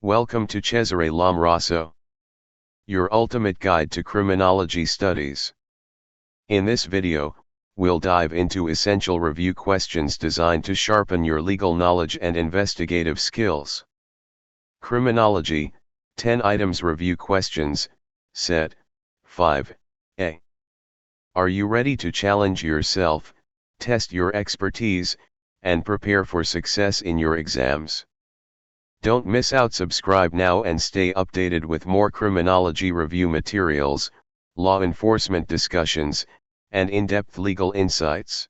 Welcome to Cesare Lomraso, your ultimate guide to criminology studies. In this video, we'll dive into essential review questions designed to sharpen your legal knowledge and investigative skills. Criminology, 10 items review questions, set 5A. Are you ready to challenge yourself, test your expertise, and prepare for success in your exams? Don't miss out. Subscribe now and stay updated with more criminology review materials, law enforcement discussions, and in-depth legal insights.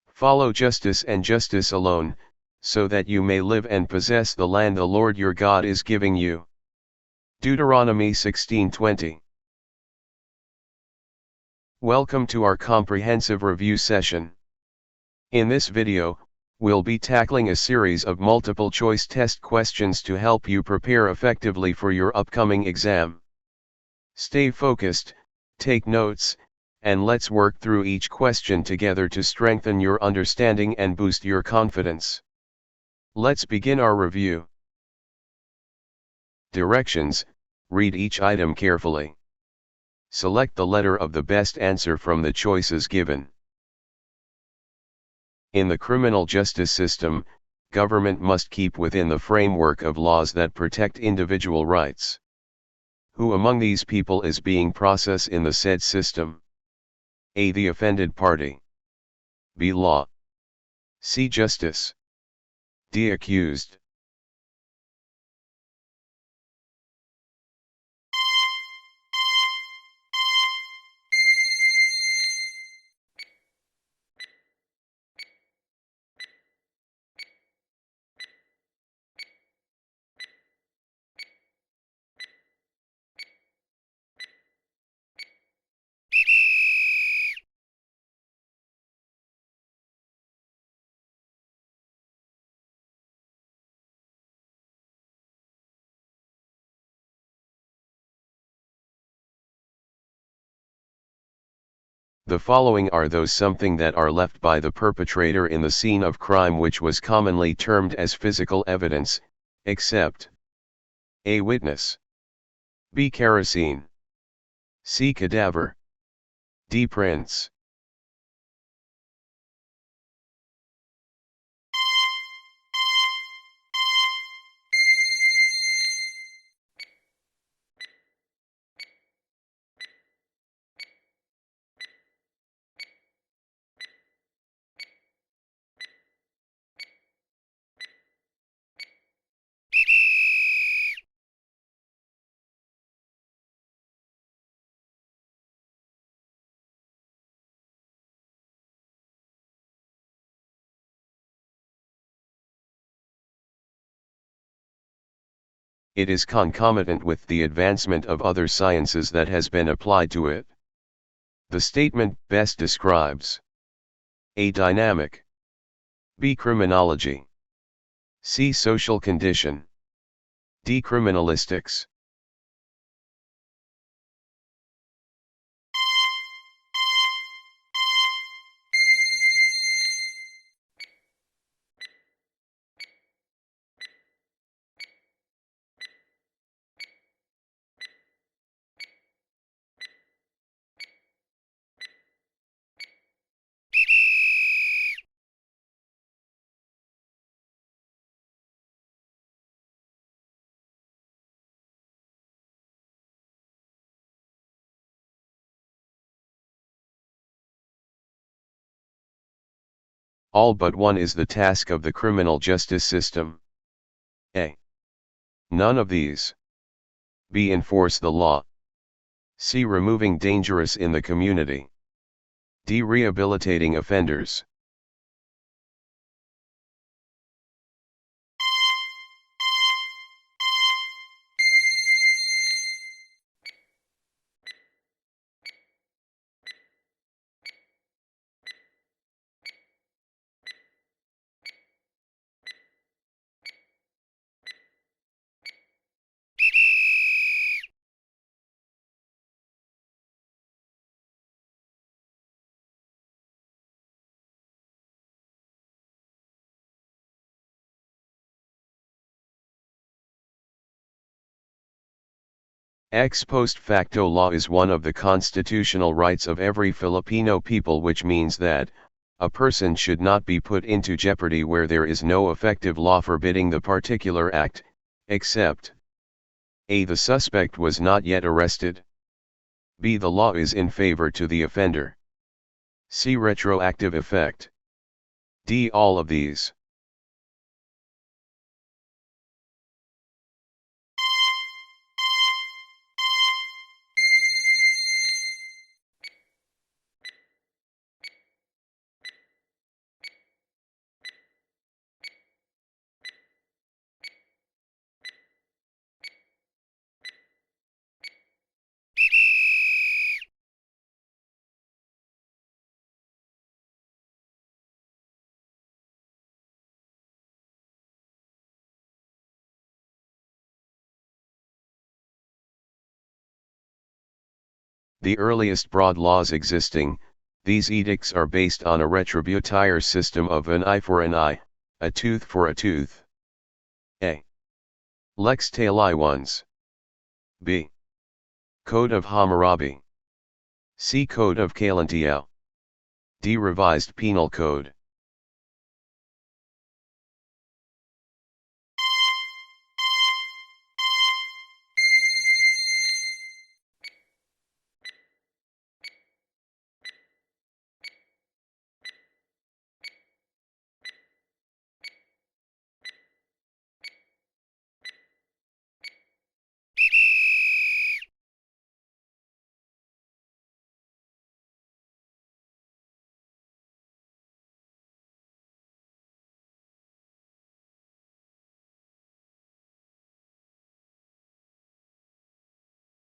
Follow justice and justice alone, so that you may live and possess the land the Lord your God is giving you. Deuteronomy 16:20. Welcome to our comprehensive review session. In this video, we'll be tackling a series of multiple-choice test questions to help you prepare effectively for your upcoming exam. Stay focused, take notes, and let's work through each question together to strengthen your understanding and boost your confidence. Let's begin our review. Directions: read each item carefully. Select the letter of the best answer from the choices given. In the criminal justice system, government must keep within the framework of laws that protect individual rights. Who among these people is being processed in the said system? A. The offended party. B. Law. C. Justice. D. Accused. The following are those something that are left by the perpetrator in the scene of crime, which was commonly termed as physical evidence, except A. Witness. B. Kerosene. C. Cadaver. D. Prints. It is concomitant with the advancement of other sciences that has been applied to it. The statement best describes A. Dynamic. B. Criminology. C. Social condition. D. Criminalistics. All but one is the task of the criminal justice system. A. None of these. B. Enforce the law. C. Removing dangerous in the community. D. Rehabilitating offenders. Ex post facto law is one of the constitutional rights of every Filipino people, which means that a person should not be put into jeopardy where there is no effective law forbidding the particular act, except a. the suspect was not yet arrested, b. the law is in favor to the offender, c. retroactive effect, d. all of these. The earliest broad laws existing, these edicts are based on a retributire system of an eye for an eye, a tooth for a tooth. A. Lex Talionis. B. Code of Hammurabi. C. Code of Calentino. D. Revised Penal Code.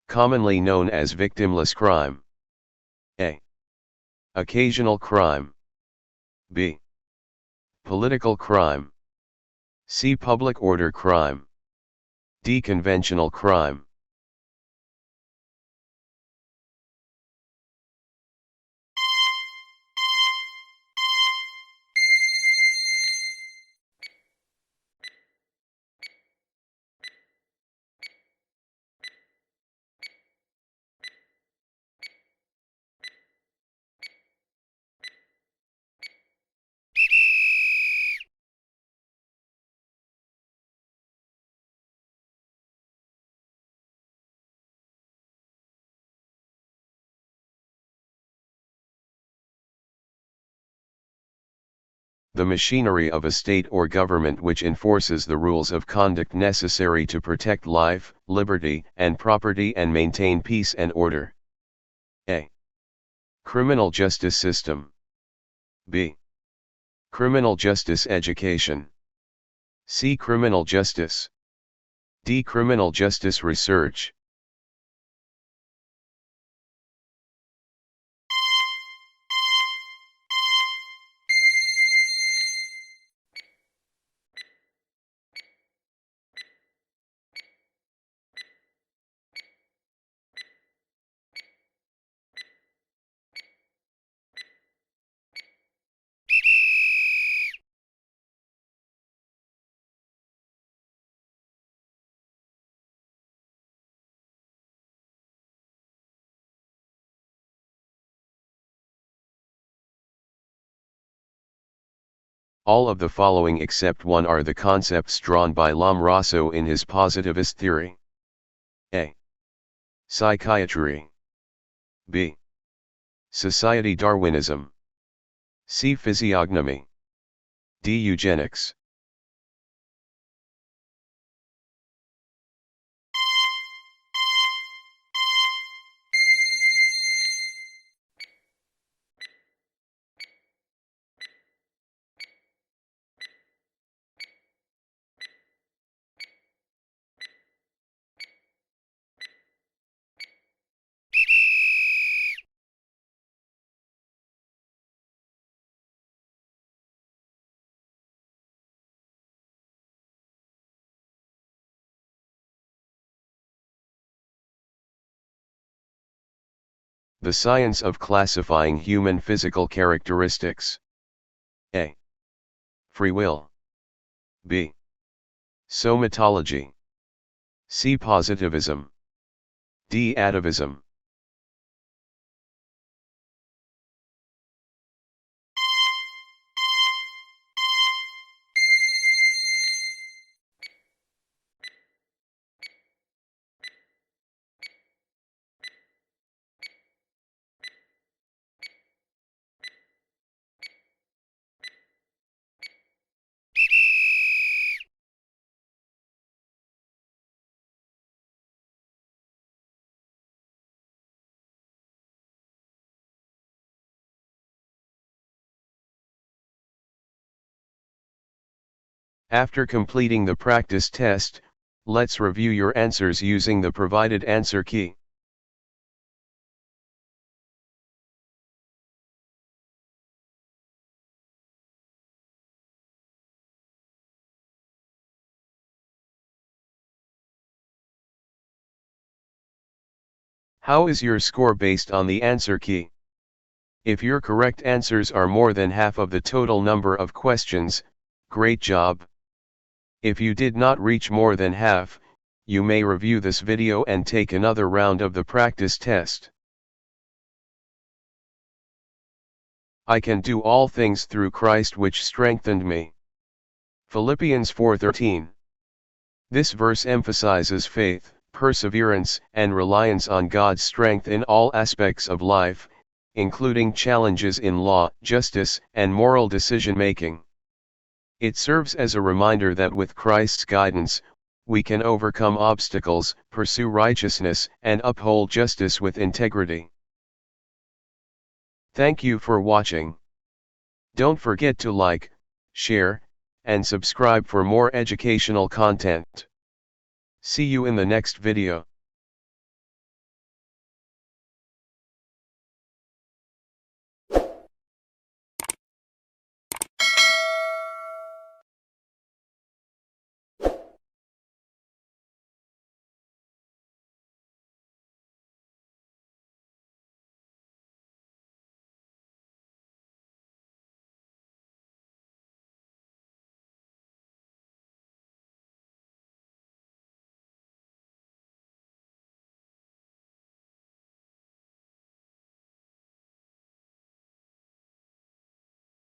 Commonly known as victimless crime. A. Occasional crime. B. Political crime. C. Public order crime. D. Conventional crime. The machinery of a state or government which enforces the rules of conduct necessary to protect life, liberty, and property and maintain peace and order. A. Criminal justice system. B. Criminal justice education. C. Criminal justice. D. Criminal justice research. All of the following except one are the concepts drawn by Lombroso in his positivist theory. A. Psychiatry. B. Society Darwinism. C. Physiognomy. D. Eugenics. The science of classifying human physical characteristics. A. Free will. B. Somatology. C. Positivism. D. Atavism. After completing the practice test, let's review your answers using the provided answer key. How is your score based on the answer key? If your correct answers are more than half of the total number of questions, great job. If you did not reach more than half, you may review this video and take another round of the practice test. I can do all things through Christ which strengthened me. Philippians 4:13. This verse emphasizes faith, perseverance, and reliance on God's strength in all aspects of life, including challenges in law, justice, and moral decision-making. It serves as a reminder that with Christ's guidance, we can overcome obstacles, pursue righteousness, and uphold justice with integrity. Thank you for watching. Don't forget to like, share, and subscribe for more educational content. See you in the next video.